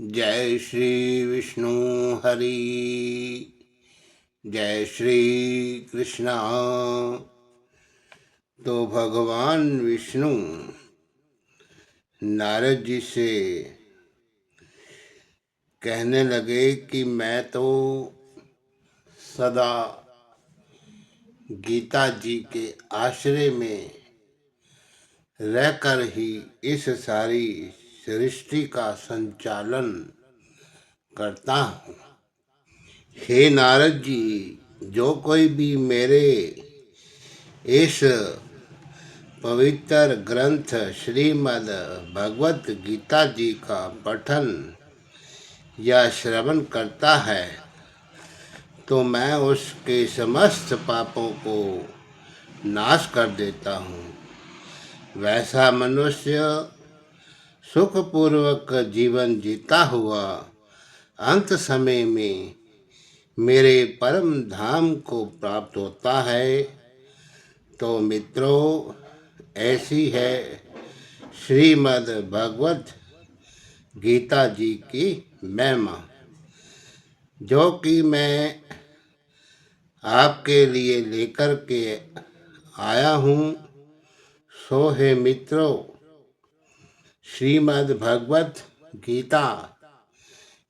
जय श्री विष्णु हरि। जय श्री कृष्णा। तो भगवान विष्णु नारद जी से कहने लगे कि मैं तो सदा गीता जी के आश्रय में रहकर ही इस सारी सृष्टि का संचालन करता हूँ। हे नारद जी, जो कोई भी मेरे इस पवित्र ग्रंथ श्रीमद् भगवत गीता जी का पठन या श्रवण करता है तो मैं उसके समस्त पापों को नाश कर देता हूँ। वैसा मनुष्य सुखपूर्वक जीवन जीता हुआ अंत समय में मेरे परम धाम को प्राप्त होता है। तो मित्रों, ऐसी है श्रीमद् भगवत गीता जी की महिमा, जो कि मैं आपके लिए लेकर के आया हूँ। सो है मित्रों, श्रीमद् भगवत गीता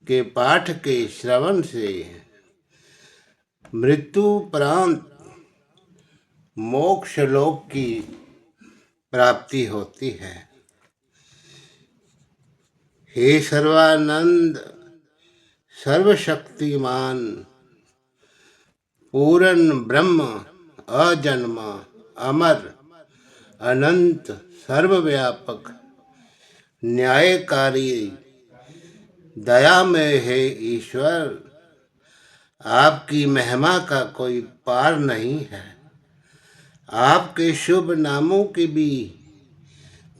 के पाठ के श्रवण से मृत्युपरांत मोक्ष लोक की प्राप्ति होती है। हे सर्वानंद, सर्वशक्तिमान, पूर्ण ब्रह्म, अजन्म, अमर, अनंत, सर्वव्यापक, न्यायकारी, दयामय है ईश्वर, आपकी महिमा का कोई पार नहीं है। आपके शुभ नामों की भी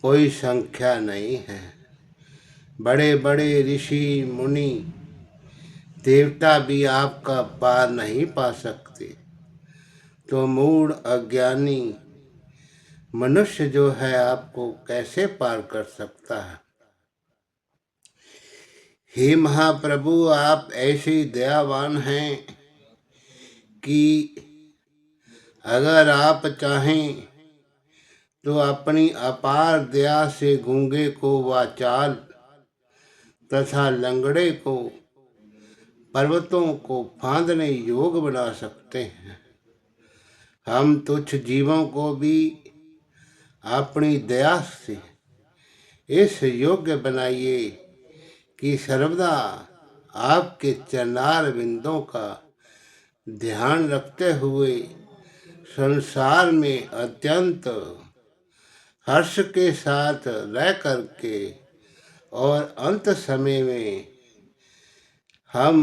कोई संख्या नहीं है। बड़े बड़े ऋषि मुनि देवता भी आपका पार नहीं पा सकते। तो मूढ़ अज्ञानी मनुष्य जो है आपको कैसे पार कर सकता है। हे महाप्रभु, आप ऐसे दयावान हैं कि अगर आप चाहें तो अपनी अपार दया से गूंगे को वाचाल तथा लंगड़े को पर्वतों को फांदने योग बना सकते हैं। हम तुच्छ जीवों को भी अपनी दया से इस योग्य बनाइए कि सर्वदा आपके चरणार बिंदों का ध्यान रखते हुए संसार में अत्यंत हर्ष के साथ रह करके और अंत समय में हम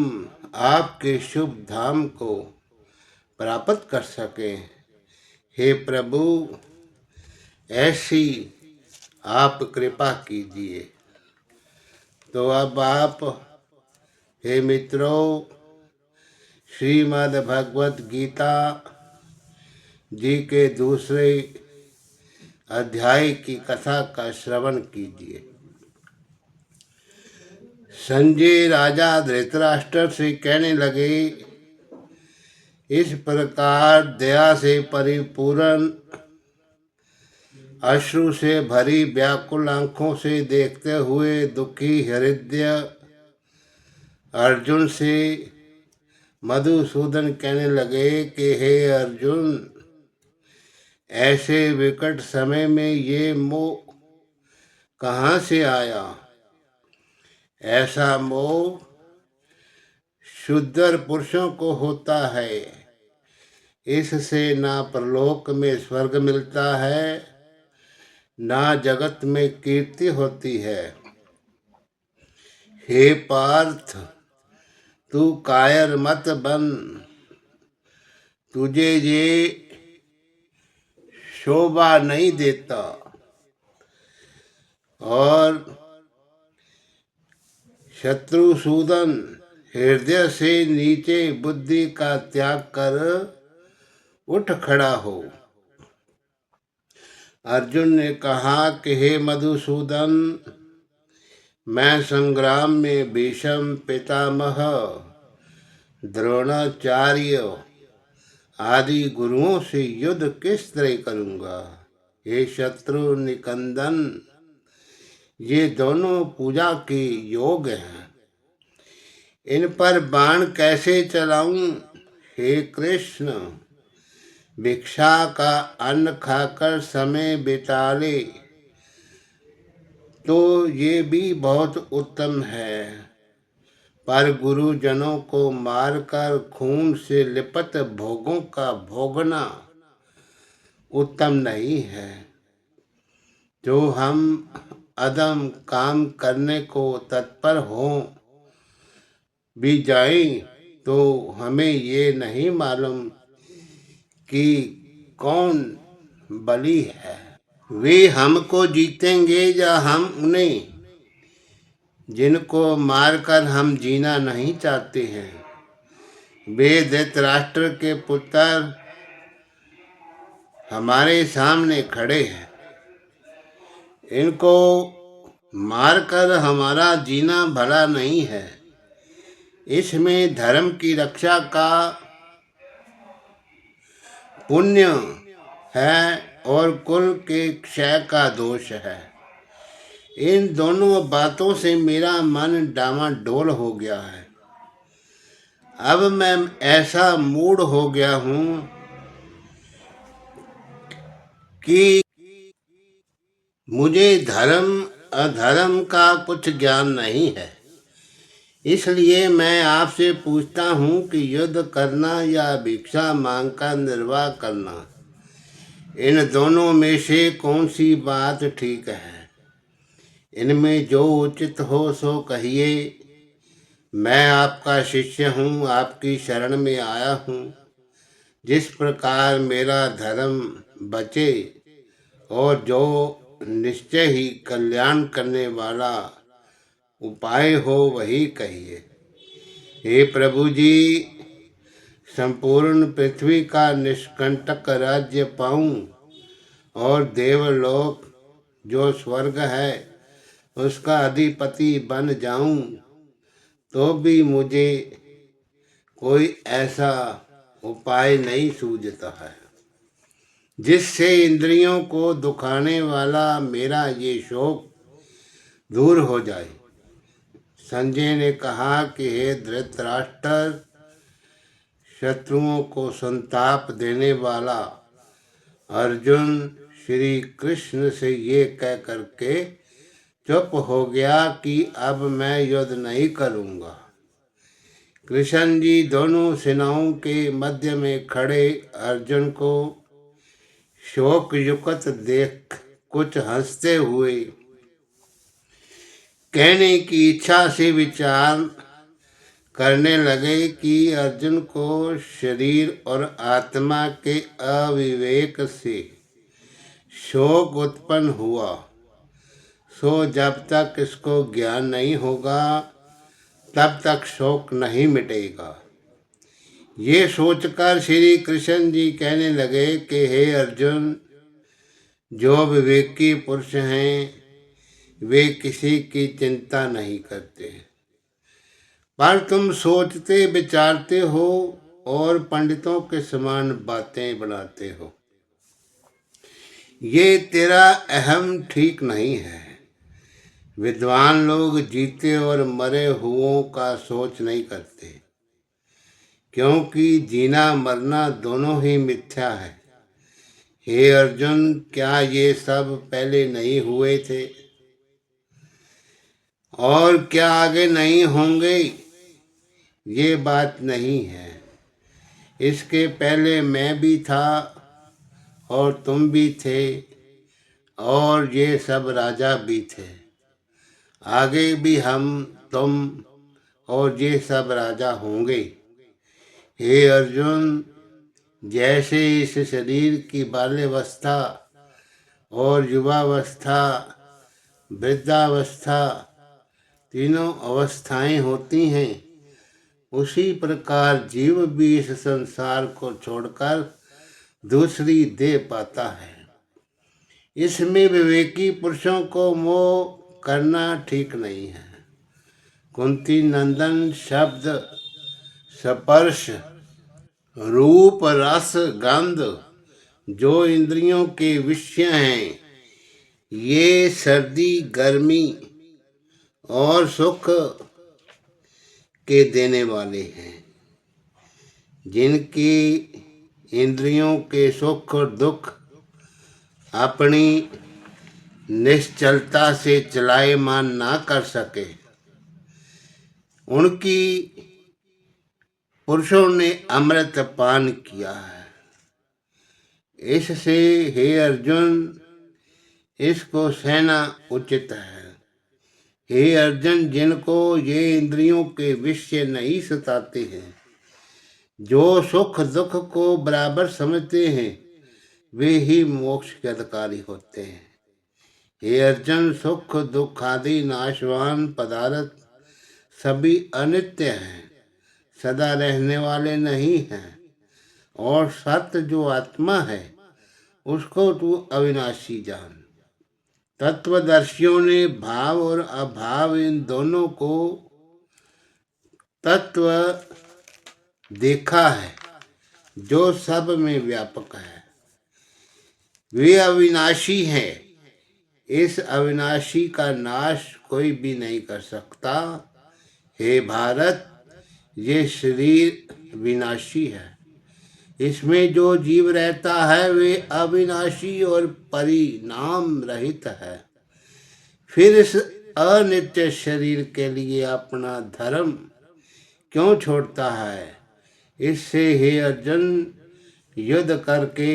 आपके शुभ धाम को प्राप्त कर सकें। हे प्रभु, ऐसी आप कृपा कीजिए। तो अब आप, हे मित्रों, श्रीमद् भगवत गीता जी के दूसरे अध्याय की कथा का श्रवण कीजिए। संजय राजा धृतराष्ट्र से कहने लगे, इस प्रकार दया से परिपूर्ण, अश्रु से भरी व्याकुल आंखों से देखते हुए दुखी हृदय अर्जुन से मधुसूदन कहने लगे कि हे अर्जुन, ऐसे विकट समय में ये मोह कहाँ से आया। ऐसा मोह शुद्ध पुरुषों को होता है। इससे ना परलोक में स्वर्ग मिलता है, ना जगत में कीर्ति होती है। हे पार्थ, तू कायर मत बन। तुझे ये शोभा नहीं देता और शत्रुसूदन, हृदय से नीचे बुद्धि का त्याग कर उठ खड़ा हो। अर्जुन ने कहा कि हे मधुसूदन, मैं संग्राम में भीष्म पितामह द्रोणाचार्य आदि गुरुओं से युद्ध किस तरह करूंगा। हे शत्रु निकंदन, ये दोनों पूजा के योग हैं, इन पर बाण कैसे चलाऊं। हे कृष्ण, भिक्षा का अन्न खाकर समय बिता ले तो ये भी बहुत उत्तम है, पर गुरुजनों को मारकर खून से लिपट भोगों का भोगना उत्तम नहीं है। जो हम अदम काम करने को तत्पर हों भी जाएं तो हमें ये नहीं मालूम कि कौन बली है। वे हमको जीतेंगे या हम उन्हें, जिनको मारकर हम जीना नहीं चाहते हैं। वे धृतराष्ट्र के पुत्र हमारे सामने खड़े हैं, इनको मारकर हमारा जीना भला नहीं है। इसमें धर्म की रक्षा का पुण्य है और कुल के क्षय का दोष है। इन दोनों बातों से मेरा मन डामाडोल हो गया है। अब मैं ऐसा मूड हो गया हूँ कि मुझे धर्म अधर्म का कुछ ज्ञान नहीं है। इसलिए मैं आपसे पूछता हूँ कि युद्ध करना या भिक्षा मांगकर निर्वाह करना, इन दोनों में से कौन सी बात ठीक है। इनमें जो उचित हो सो कहिए। मैं आपका शिष्य हूँ, आपकी शरण में आया हूँ। जिस प्रकार मेरा धर्म बचे और जो निश्चय ही कल्याण करने वाला उपाय हो वही कहिए। हे प्रभु जी, संपूर्ण पृथ्वी का निष्कंटक राज्य पाऊं और देवलोक जो स्वर्ग है उसका अधिपति बन जाऊं तो भी मुझे कोई ऐसा उपाय नहीं सूझता है जिससे इंद्रियों को दुखाने वाला मेरा ये शोक दूर हो जाए। संजय ने कहा कि हे धृतराष्ट्र, शत्रुओं को संताप देने वाला अर्जुन श्री कृष्ण से ये कह करके चुप हो गया कि अब मैं युद्ध नहीं करूंगा। कृष्ण जी दोनों सेनाओं के मध्य में खड़े अर्जुन को शोक युक्त देख कुछ हंसते हुए कहने की इच्छा से विचार करने लगे कि अर्जुन को शरीर और आत्मा के अविवेक से शोक उत्पन्न हुआ, सो जब तक इसको ज्ञान नहीं होगा तब तक शोक नहीं मिटेगा। ये सोचकर श्री कृष्ण जी कहने लगे कि हे अर्जुन, जो विवेकी पुरुष हैं वे किसी की चिंता नहीं करते, पर तुम सोचते विचारते हो और पंडितों के समान बातें बनाते हो। ये तेरा अहम ठीक नहीं है। विद्वान लोग जीते और मरे हुओं का सोच नहीं करते, क्योंकि जीना मरना दोनों ही मिथ्या है। हे अर्जुन, क्या ये सब पहले नहीं हुए थे और क्या आगे नहीं होंगे? ये बात नहीं है। इसके पहले मैं भी था और तुम भी थे और ये सब राजा भी थे। आगे भी हम, तुम और ये सब राजा होंगे। हे अर्जुन, जैसे इस शरीर की बाल्यावस्था और युवावस्था वृद्धावस्था तीनों अवस्थाएं होती हैं, उसी प्रकार जीव भी इस संसार को छोड़कर दूसरी देह पाता है। इसमें विवेकी पुरुषों को मोह करना ठीक नहीं है। कुंती नंदन शब्द स्पर्श रूप रस गंध जो इंद्रियों के विषय हैं, ये सर्दी गर्मी और सुख के देने वाले हैं। जिनकी इंद्रियों के सुख और दुख अपनी निश्चलता से चलायमान ना कर सके, उनकी पुरुषों ने अमृत पान किया है। इससे हे अर्जुन, इसको सहना उचित है। हे अर्जुन, जिनको ये इंद्रियों के विषय नहीं सताते हैं, जो सुख दुख को बराबर समझते हैं, वे ही मोक्ष के अधिकारी होते हैं। हे अर्जुन, सुख दुख आदि नाशवान पदार्थ सभी अनित्य हैं, सदा रहने वाले नहीं हैं। और सत्य जो आत्मा है, उसको तू अविनाशी जान। तत्वदर्शियों ने भाव और अभाव इन दोनों को तत्व देखा है, जो सब में व्यापक है। वे अविनाशी हैं। इस अविनाशी का नाश कोई भी नहीं कर सकता। हे भारत, ये शरीर विनाशी है। इसमें जो जीव रहता है वे अविनाशी और परिणाम रहित है। फिर इस अनित्य शरीर के लिए अपना धर्म क्यों छोड़ता है? इससे हे अर्जुन, युद्ध करके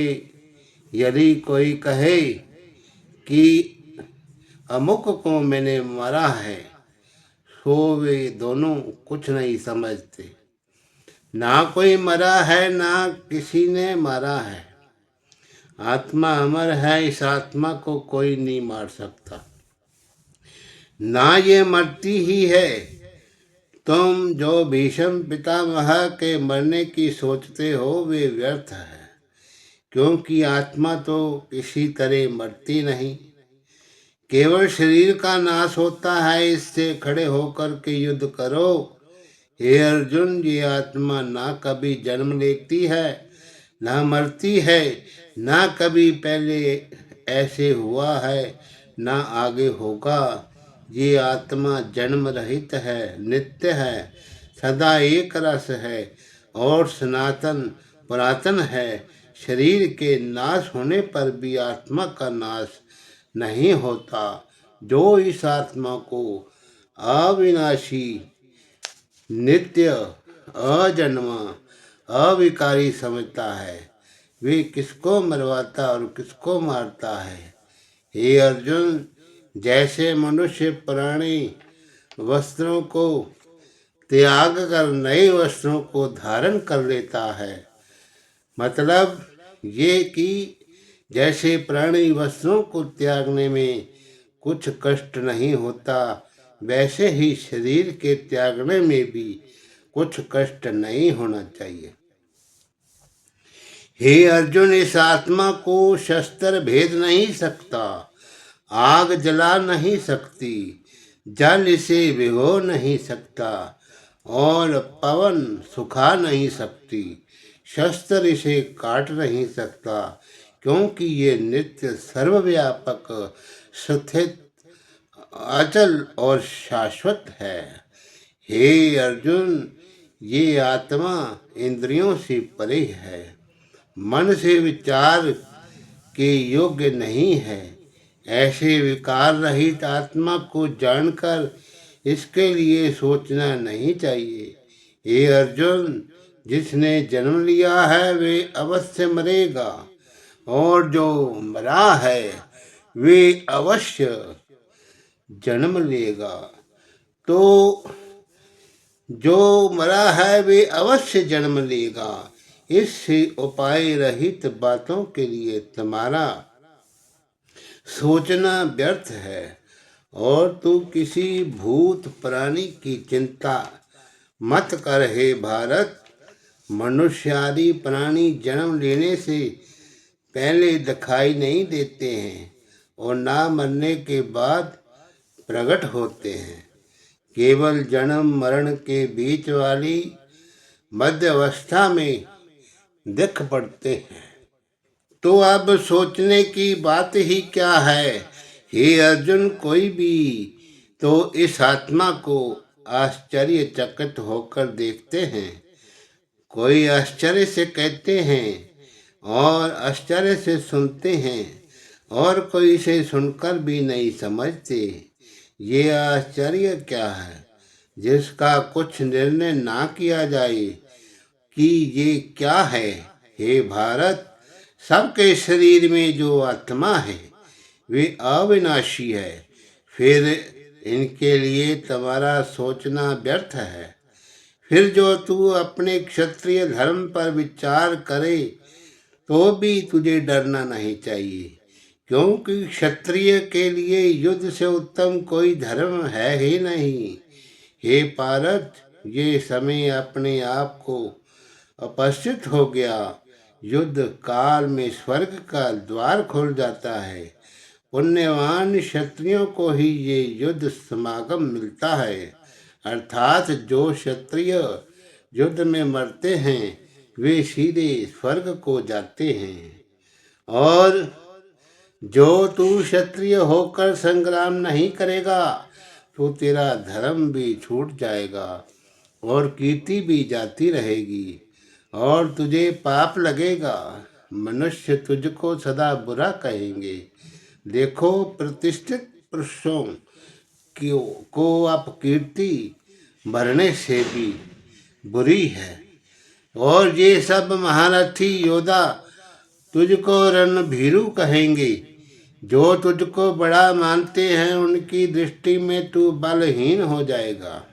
यदि कोई कहे कि अमुक को मैंने मारा है, तो वे दोनों कुछ नहीं समझते। ना कोई मरा है, ना किसी ने मारा है। आत्मा अमर है, इस आत्मा को कोई नहीं मार सकता, ना ये मरती ही है। तुम जो भीष्म पितामह के मरने की सोचते हो, वे व्यर्थ है, क्योंकि आत्मा तो किसी तरह मरती नहीं, केवल शरीर का नाश होता है। इससे खड़े होकर के युद्ध करो। हे अर्जुन, ये आत्मा ना कभी जन्म लेती है, ना मरती है, ना कभी पहले ऐसे हुआ है, ना आगे होगा। ये आत्मा जन्म रहित है, नित्य है, सदा एक रस है और सनातन पुरातन है। शरीर के नाश होने पर भी आत्मा का नाश नहीं होता। जो इस आत्मा को अविनाशी, नित्य, अजन्मा, अविकारी समझता है, वे किसको मरवाता और किसको मारता है? हे अर्जुन, जैसे मनुष्य प्राणी वस्त्रों को त्याग कर नए वस्त्रों को धारण कर लेता है, मतलब ये कि जैसे प्राणी वस्त्रों को त्यागने में कुछ कष्ट नहीं होता, वैसे ही शरीर के त्यागने में भी कुछ कष्ट नहीं होना चाहिए। हे अर्जुन, इस आत्मा को शस्त्र भेद नहीं सकता, आग जला नहीं सकती, जल इसे भिगो नहीं सकता और पवन सुखा नहीं सकती, शस्त्र इसे काट नहीं सकता, क्योंकि ये नित्य सर्वव्यापक स्थित अचल और शाश्वत है। हे अर्जुन, ये आत्मा इंद्रियों से परे है, मन से विचार के योग्य नहीं है। ऐसे विकार रहित आत्मा को जानकर इसके लिए सोचना नहीं चाहिए। हे अर्जुन, जिसने जन्म लिया है वे अवश्य मरेगा, और जो मरा है वे अवश्य जन्म लेगा। तो जो मरा है वे अवश्य जन्म लेगा। इससे उपाय रहित बातों के लिए तुम्हारा सोचना व्यर्थ है, और तू किसी भूत प्राणी की चिंता मत कर। हे भारत, मनुष्य आदि प्राणी जन्म लेने से पहले दिखाई नहीं देते हैं और ना मरने के बाद प्रकट होते हैं, केवल जन्म मरण के बीच वाली मध्य अवस्था में दिख पड़ते हैं। तो अब सोचने की बात ही क्या है, हे अर्जुन, कोई भी तो इस आत्मा को आश्चर्यचकित होकर देखते हैं, कोई आश्चर्य से कहते हैं और आश्चर्य से सुनते हैं, और कोई इसे सुनकर भी नहीं समझते। ये आश्चर्य क्या है जिसका कुछ निर्णय ना किया जाए कि ये क्या है। हे भारत, सबके शरीर में जो आत्मा है वे अविनाशी है, फिर इनके लिए तुम्हारा सोचना व्यर्थ है। फिर जो तू अपने क्षत्रिय धर्म पर विचार करे तो भी तुझे डरना नहीं चाहिए, क्योंकि क्षत्रिय के लिए युद्ध से उत्तम कोई धर्म है ही नहीं। हे पारथ, ये समय अपने आप को उपस्थित हो गया। युद्ध काल में स्वर्ग का द्वार खुल जाता है। पुण्यवान क्षत्रियों को ही ये युद्ध समागम मिलता है, अर्थात जो क्षत्रिय युद्ध में मरते हैं वे सीधे स्वर्ग को जाते हैं। और जो तू क्षत्रिय होकर संग्राम नहीं करेगा तो तेरा धर्म भी छूट जाएगा और कीर्ति भी जाती रहेगी और तुझे पाप लगेगा। मनुष्य तुझको सदा बुरा कहेंगे। देखो, प्रतिष्ठित पुरुषों को अपकीर्ति मरने से भी बुरी है, और ये सब महारथी योद्धा तुझको रणभीरु कहेंगे। जो तुझको बड़ा मानते हैं उनकी दृष्टि में तू बलहीन हो जाएगा,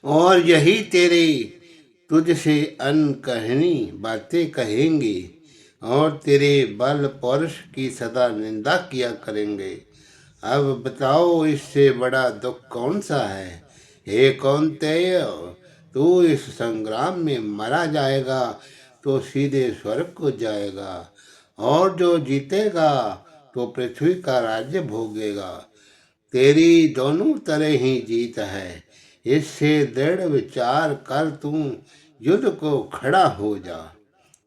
और यही तेरे तुझसे अनकहनी बातें कहेंगे और तेरे बल पौरुष की सदा निंदा किया करेंगे। अब बताओ, इससे बड़ा दुख कौन सा है। हे कौन्तेय, तू इस संग्राम में मारा जाएगा तो सीधे स्वर्ग को जाएगा, और जो जीतेगा तो पृथ्वी का राज्य भोगेगा। तेरी दोनों तरह ही जीत है। इससे दृढ़ विचार कर तू युद्ध को खड़ा हो जा।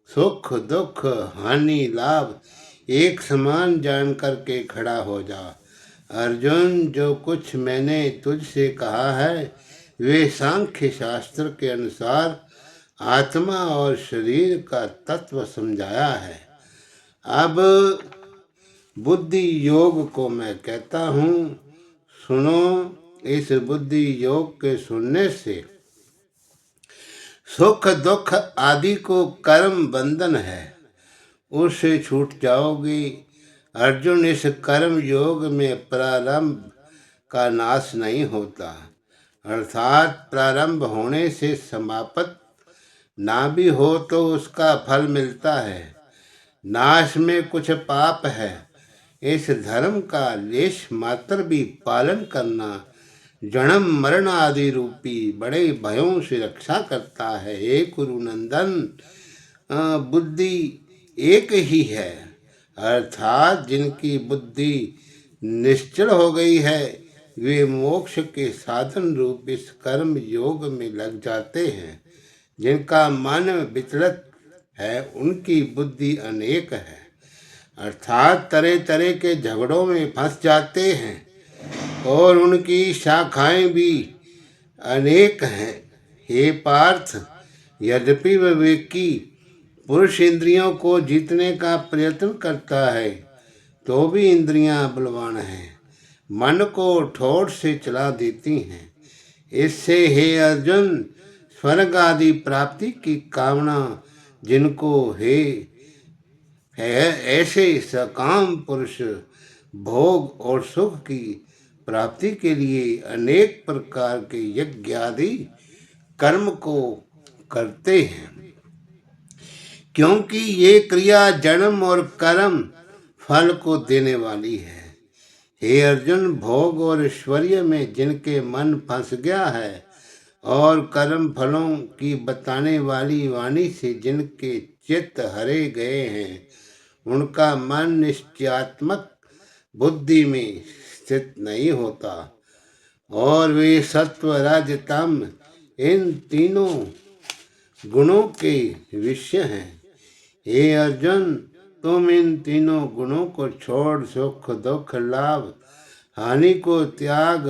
सुख दुख हानि लाभ एक समान जान करके खड़ा हो जा। अर्जुन, जो कुछ मैंने तुझसे कहा है वे सांख्य शास्त्र के अनुसार आत्मा और शरीर का तत्व समझाया है। अब बुद्धि योग को मैं कहता हूँ, सुनो। इस बुद्धि योग के सुनने से सुख दुख आदि को कर्म बंधन है उससे छूट जाओगे। अर्जुन, इस कर्म योग में प्रारंभ का नाश नहीं होता, अर्थात प्रारंभ होने से समाप्त ना भी हो तो उसका फल मिलता है। नाश में कुछ पाप है, इस धर्म का लेश मात्र भी पालन करना जन्म मरण आदि रूपी बड़े भयों से रक्षा करता है। हे कुरुनंदन, बुद्धि एक ही है, अर्थात जिनकी बुद्धि निश्चल हो गई है वे मोक्ष के साधन रूप इस कर्म योग में लग जाते हैं। जिनका मन विचलित है उनकी बुद्धि अनेक है, अर्थात तरह तरह के झगड़ों में फंस जाते हैं और उनकी शाखाएं भी अनेक हैं। हे पार्थ, यद्यपि विवेकी पुरुष इंद्रियों को जीतने का प्रयत्न करता है तो भी इंद्रियां बलवान हैं, मन को ठोड़ से चला देती हैं। इससे हे अर्जुन, स्वर्ग आदि प्राप्ति की कामना जिनको है ऐसे सकाम पुरुष भोग और सुख की प्राप्ति के लिए अनेक प्रकार के यज्ञ आदि कर्म को करते हैं, क्योंकि ये क्रिया जन्म और कर्म फल को देने वाली है। हे अर्जुन, भोग और ऐश्वर्य में जिनके मन फंस गया है और कर्म फलों की बताने वाली वाणी से जिनके चित्त हरे गए हैं उनका मन निश्चयात्मक बुद्धि में स्थित नहीं होता, और वे सत्व रज तम इन तीनों गुणों के विषय हैं। हे अर्जुन, तुम इन तीनों गुणों को छोड़ सुख दुख लाभ हानि को त्याग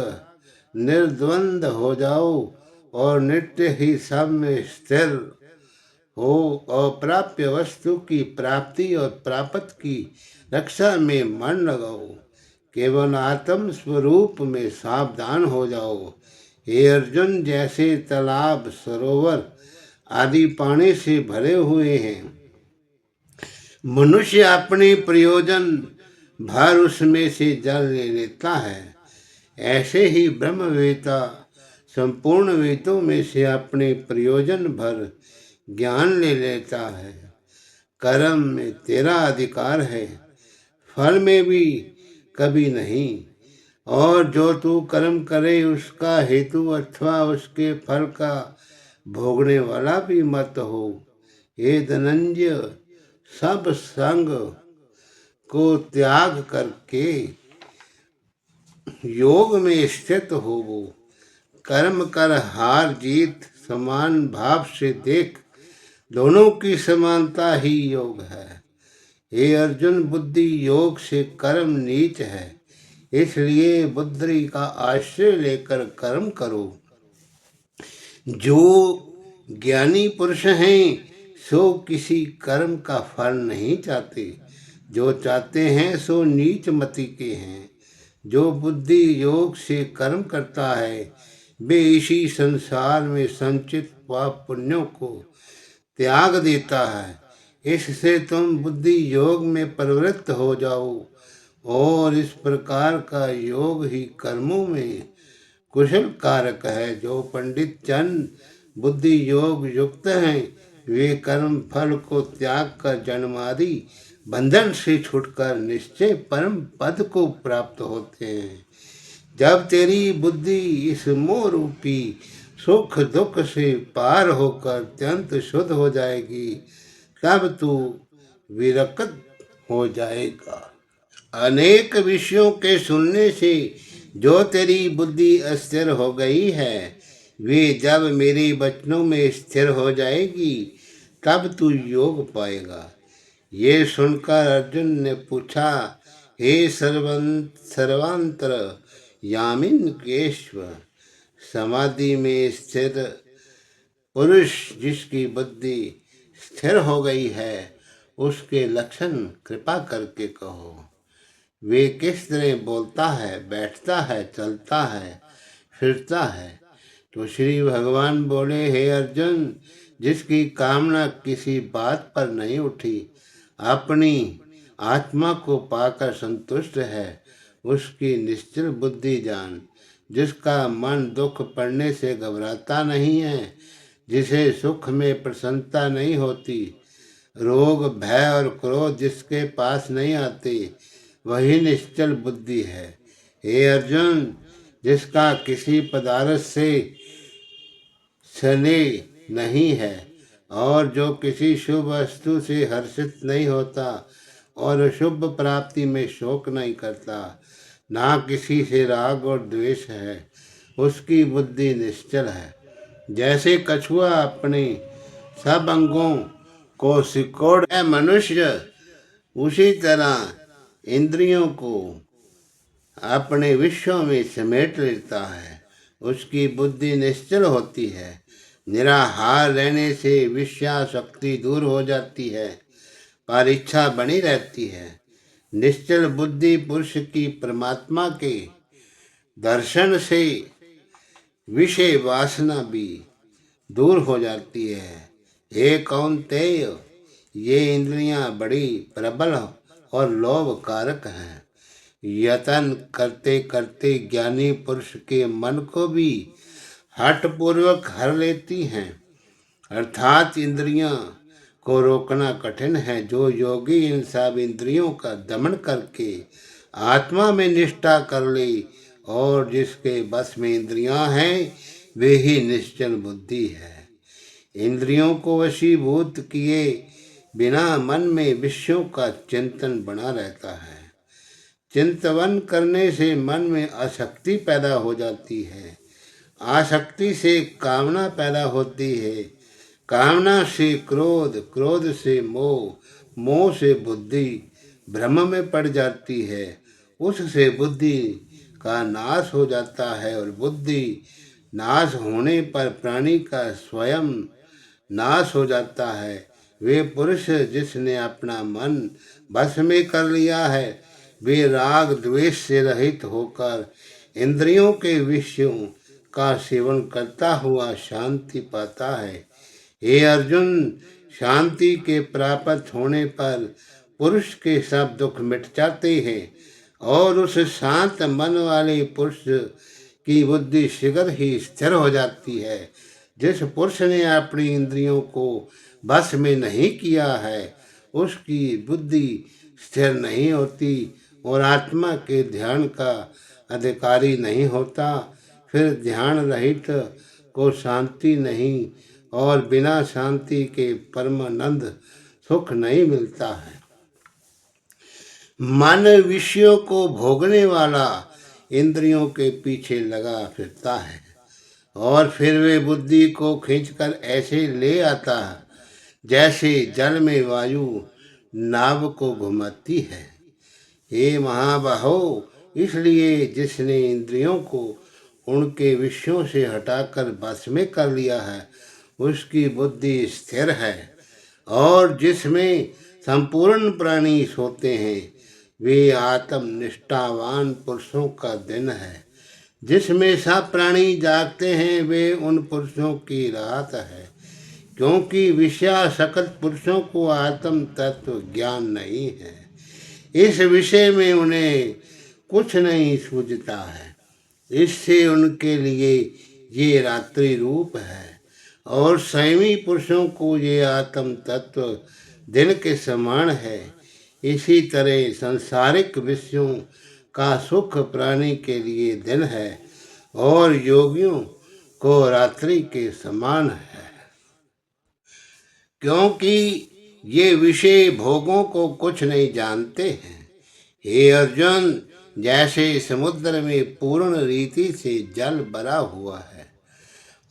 निर्द्वंद हो जाओ और नित्य ही सब में स्थिर हो, अप्राप्य वस्तु की प्राप्ति और प्राप्त की रक्षा में मन लगाओ, केवल आत्म स्वरूप में सावधान हो जाओ। हे अर्जुन, जैसे तालाब सरोवर आदि पानी से भरे हुए हैं, मनुष्य अपने प्रयोजन भर उसमें से जल ले लेता है, ऐसे ही ब्रह्मवेता संपूर्ण वेदों में से अपने प्रयोजन भर ज्ञान ले लेता है। कर्म में तेरा अधिकार है, फल में भी कभी नहीं, और जो तू कर्म करे उसका हेतु अथवा उसके फल का भोगने वाला भी मत हो। हे धनंजय, सब संग को त्याग करके योग में स्थित होवो, कर्म कर हार जीत समान भाव से देख, दोनों की समानता ही योग है। हे अर्जुन, बुद्धि योग से कर्म नीच है, इसलिए बुद्धि का आश्रय लेकर कर्म करो। जो ज्ञानी पुरुष हैं सो किसी कर्म का फल नहीं चाहते, जो चाहते हैं सो नीच मति के हैं। जो बुद्धि योग से कर्म करता है वे इसी संसार में संचित पाप पुण्यों को त्याग देता है। इससे तुम बुद्धि योग में प्रवृत्त हो जाओ, और इस प्रकार का योग ही कर्मों में कुशल कारक है। जो पंडित जन बुद्धि योग युक्त हैं वे कर्म फल को त्याग कर जन्मादि बंधन से छुटकर निश्चय परम पद को प्राप्त होते हैं। जब तेरी बुद्धि इस मोह रूपी सुख दुख से पार होकर अत्यंत शुद्ध हो जाएगी, तब तू विरक्त हो जाएगा। अनेक विषयों के सुनने से जो तेरी बुद्धि अस्थिर हो गई है, वे जब मेरे वचनों में स्थिर हो जाएगी तब तू योग पाएगा। ये सुनकर अर्जुन ने पूछा, हे सर्वांतर यामिन केशव, समाधि में स्थिर पुरुष जिसकी बुद्धि स्थिर हो गई है उसके लक्षण कृपा करके कहो। वे किस तरह बोलता है, बैठता है, चलता है, फिरता है? तो श्री भगवान बोले, हे अर्जुन, जिसकी कामना किसी बात पर नहीं उठी, अपनी आत्मा को पाकर संतुष्ट है, उसकी निश्चल बुद्धि जान। जिसका मन दुख पड़ने से घबराता नहीं है, जिसे सुख में प्रसन्नता नहीं होती, रोग भय और क्रोध जिसके पास नहीं आते, वही निश्चल बुद्धि है। हे अर्जुन, जिसका किसी पदार्थ से स्नेह नहीं है और जो किसी शुभ वस्तु से हर्षित नहीं होता और शुभ प्राप्ति में शोक नहीं करता, ना किसी से राग और द्वेष है, उसकी बुद्धि निश्चल है। जैसे कछुआ अपने सब अंगों को सिकोड़ है मनुष्य, उसी तरह इंद्रियों को अपने विश्व में समेट लेता है, उसकी बुद्धि निश्चल होती है। निराहार रहने से विषयाशक्ति दूर हो जाती है, पर इच्छा बनी रहती है। निश्चल बुद्धि पुरुष की परमात्मा के दर्शन से विषय वासना भी दूर हो जाती है। हे कौन्तेय, ये इंद्रियां बड़ी प्रबल और लोभ कारक हैं। यतन करते करते ज्ञानी पुरुष के मन को भी हठपूर्वक हर लेती हैं, अर्थात इंद्रियां को रोकना कठिन है। जो योगी इन सब इंद्रियों का दमन करके आत्मा में निष्ठा कर ले और जिसके बस में इंद्रियां हैं, वे ही निश्चल बुद्धि है। इंद्रियों को वशीभूत किए बिना मन में विषयों का चिंतन बना रहता है। चिंतन करने से मन में आसक्ति पैदा हो जाती है, आसक्ति से कामना पैदा होती है, कामना से क्रोध, क्रोध से मोह, मोह से बुद्धि भ्रम में पड़ जाती है, उससे बुद्धि का नाश हो जाता है और बुद्धि नाश होने पर प्राणी का स्वयं नाश हो जाता है। वे पुरुष जिसने अपना मन बस में कर लिया है, वे राग द्वेष से रहित होकर इंद्रियों के विषयों का सेवन करता हुआ शांति पाता है। हे अर्जुन, शांति के प्राप्त होने पर पुरुष के सब दुख मिट जाते हैं और उस शांत मन वाले पुरुष की बुद्धि शीघ्र ही स्थिर हो जाती है। जिस पुरुष ने अपनी इंद्रियों को बस में नहीं किया है, उसकी बुद्धि स्थिर नहीं होती और आत्मा के ध्यान का अधिकारी नहीं होता। फिर ध्यान रहित को शांति नहीं और बिना शांति के परमानंद सुख नहीं मिलता है। मन विषयों को भोगने वाला इंद्रियों के पीछे लगा फिरता है और फिर वे बुद्धि को खींचकर ऐसे ले आता है जैसे जल में वायु नाव को घुमाती है। हे महाबाहो, इसलिए जिसने इंद्रियों को उनके विषयों से हटाकर बस में कर लिया है, उसकी बुद्धि स्थिर है और जिसमें संपूर्ण प्राणी सोते हैं, वे आत्मनिष्ठावान पुरुषों का दिन है। जिसमें सब प्राणी जागते हैं, वे उन पुरुषों की रात है, क्योंकि विषयासक्त पुरुषों को आत्म तत्व ज्ञान नहीं है। इस विषय में उन्हें कुछ नहीं सूझता है, इससे उनके लिए ये रात्रि रूप है और संयमी पुरुषों को ये आत्म तत्व दिन के समान है। इसी तरह सांसारिक विषयों का सुख प्राणी के लिए दिन है और योगियों को रात्रि के समान है, क्योंकि ये विषय भोगों को कुछ नहीं जानते हैं। हे अर्जुन, जैसे समुद्र में पूर्ण रीति से जल भरा हुआ है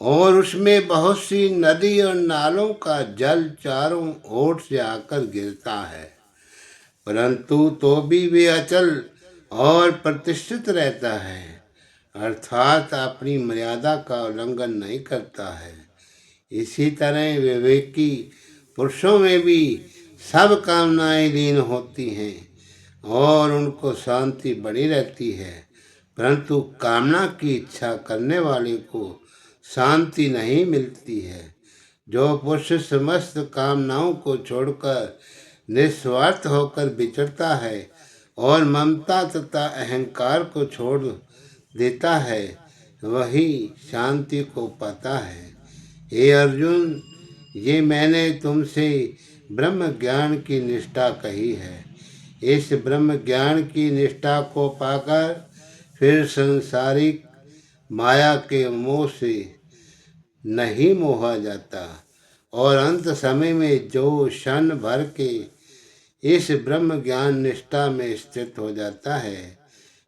और उसमें बहुत सी नदी और नालों का जल चारों ओर से आकर गिरता है, परंतु तो भी वे अचल और प्रतिष्ठित रहता है, अर्थात अपनी मर्यादा का उल्लंघन नहीं करता है। इसी तरह विवेकी पुरुषों में भी सब कामनाएं लीन होती हैं और उनको शांति बनी रहती है, परंतु कामना की इच्छा करने वाले को शांति नहीं मिलती है। जो पुरुष समस्त कामनाओं को छोड़कर निस्वार्थ होकर विचरता है और ममता तथा अहंकार को छोड़ देता है, वही शांति को पाता है। हे अर्जुन, ये मैंने तुमसे ब्रह्म ज्ञान की निष्ठा कही है। इस ब्रह्म ज्ञान की निष्ठा को पाकर फिर संसारिक माया के मोह से नहीं मोहा जाता और अंत समय में जो क्षण भर के इस ब्रह्म ज्ञान निष्ठा में स्थित हो जाता है,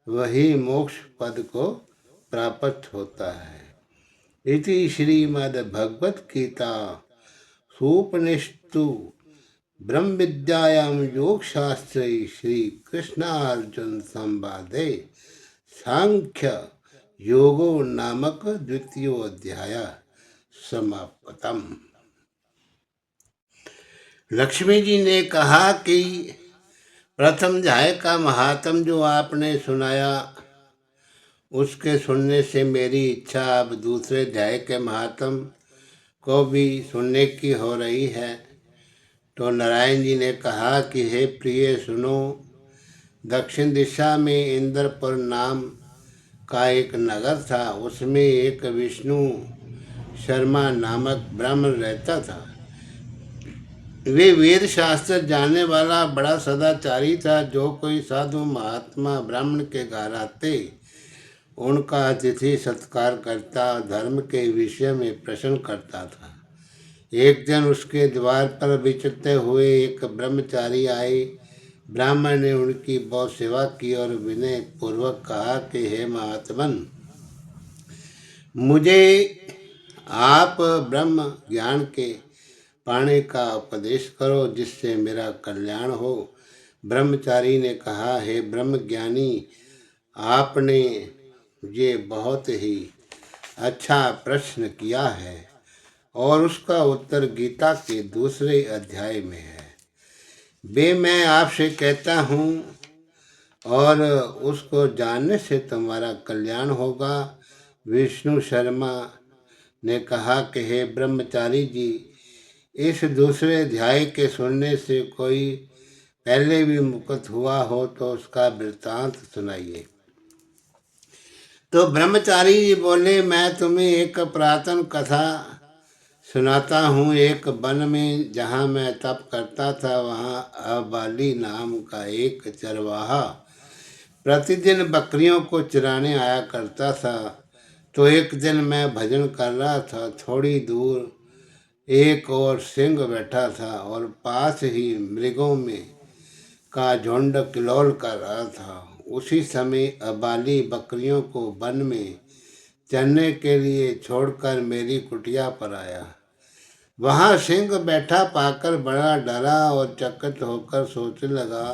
वही मोक्ष पद को प्राप्त होता है। इति श्रीमद्भगवत गीता सूपनिषत्सु ब्रह्म विद्यायां योग शास्त्रे श्री कृष्णार्जुन संवादे सांख्य योगो नामक द्वितीयो अध्याय समाप्तम। लक्ष्मी जी ने कहा कि प्रथम अध्याय का महात्म जो आपने सुनाया, उसके सुनने से मेरी इच्छा अब दूसरे अध्याय के महात्म को भी सुनने की हो रही है। तो नारायण जी ने कहा कि हे प्रिय सुनो, दक्षिण दिशा में इंद्रपुर नाम का एक नगर था। उसमें एक विष्णु शर्मा नामक ब्राह्मण रहता था। वे वेद शास्त्र जानने वाला बड़ा सदाचारी था। जो कोई साधु महात्मा ब्राह्मण के घर आते, उनका अतिथि सत्कार करता, धर्म के विषय में प्रश्न करता था। एक दिन उसके द्वार पर विचरते हुए एक ब्रह्मचारी आए। ब्राह्मण ने उनकी बहुत सेवा की और विनय पूर्वक कहा कि हे महात्मन, मुझे आप ब्रह्म ज्ञान के पाने का उपदेश करो जिससे मेरा कल्याण हो। ब्रह्मचारी ने कहा, हे ब्रह्मज्ञानी, आपने ये बहुत ही अच्छा प्रश्न किया है और उसका उत्तर गीता के दूसरे अध्याय में है। वे मैं आपसे कहता हूँ और उसको जानने से तुम्हारा कल्याण होगा। विष्णु शर्मा ने कहा कि हे ब्रह्मचारी जी, इस दूसरे अध्याय के सुनने से कोई पहले भी मुक्त हुआ हो तो उसका वृत्तांत सुनाइए। तो ब्रह्मचारी जी बोले, मैं तुम्हें एक पुरातन कथा सुनाता हूँ। एक वन में जहाँ मैं तप करता था, वहाँ अबाली नाम का एक चरवाहा प्रतिदिन बकरियों को चराने आया करता था। तो एक दिन मैं भजन कर रहा था, थोड़ी दूर एक और सिंह बैठा था और पास ही मृगों में का झुंड किलोल कर रहा था। उसी समय अबाली बकरियों को वन में चरने के लिए छोड़कर मेरी कुटिया पर आया। वहां सिंह बैठा पाकर बड़ा डरा और चकित होकर सोचने लगा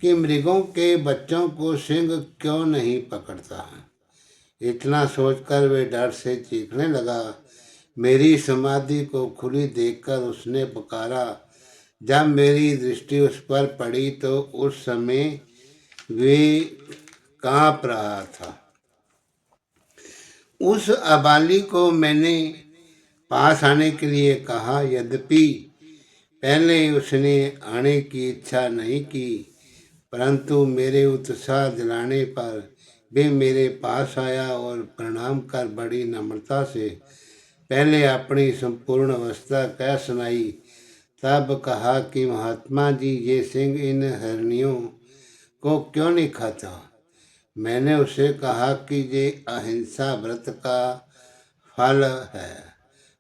कि मृगों के बच्चों को सिंह क्यों नहीं पकड़ता। इतना सोचकर वे डर से चीखने लगा। मेरी समाधि को खुली देखकर उसने पुकारा। जब मेरी दृष्टि उस पर पड़ी तो उस समय वे कांप रहा था। उस अबाली को मैंने पास आने के लिए कहा, यद्यपि पहले उसने आने की इच्छा नहीं की, परंतु मेरे उत्साह दिलाने पर वे मेरे पास आया और प्रणाम कर बड़ी नम्रता से पहले अपनी संपूर्ण अवस्था कह सुनाई। तब कहा कि महात्मा जी, ये सिंह इन हिरनियों को क्यों नहीं खाता। मैंने उसे कहा कि ये अहिंसा व्रत का फल है।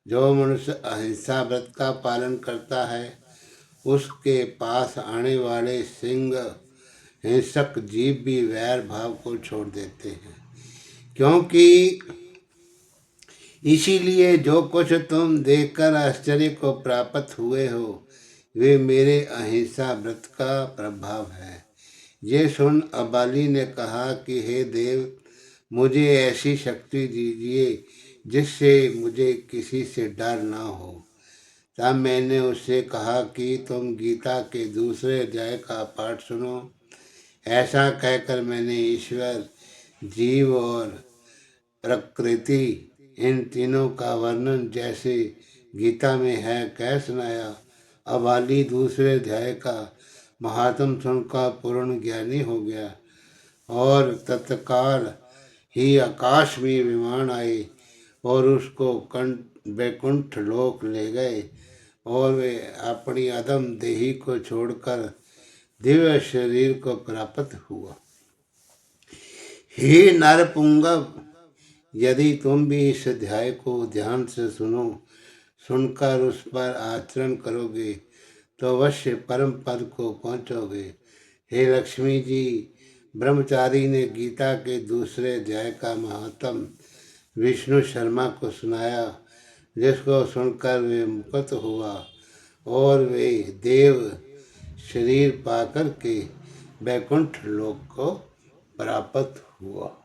जो मनुष्य अहिंसा व्रत का पालन करता है उसके पास आने वाले सिंह हिंसक जीव भी वैर भाव को छोड़ देते हैं, क्योंकि इसीलिए जो कुछ तुम देखकर आश्चर्य को प्राप्त हुए हो वे मेरे अहिंसा व्रत का प्रभाव है। ये सुन अबाली ने कहा कि हे देव, मुझे ऐसी शक्ति दीजिए जिससे मुझे किसी से डर ना हो। तब मैंने उससे कहा कि तुम गीता के दूसरे अध्याय का पाठ सुनो। ऐसा कहकर मैंने ईश्वर, जीव और प्रकृति इन तीनों का वर्णन जैसे गीता में है कह सुनाया। अबाली दूसरे अध्याय का महात्म सुनकर पूर्ण ज्ञानी हो गया और तत्काल ही आकाश में विमान आए और उसको वैकुंठ लोक ले गए और वे अपनी अदम देही को छोड़कर दिव्य शरीर को प्राप्त हुआ। हे नरपुंगव, यदि तुम भी इस अध्याय को ध्यान से सुनकर उस पर आचरण करोगे तो अवश्य परम पद को पहुँचोगे। हे लक्ष्मी जी, ब्रह्मचारी ने गीता के दूसरे अध्याय का महात्म विष्णु शर्मा को सुनाया, जिसको सुनकर वे मुक्त हुआ और वे देव शरीर पाकर के वैकुंठ लोक को प्राप्त हुआ।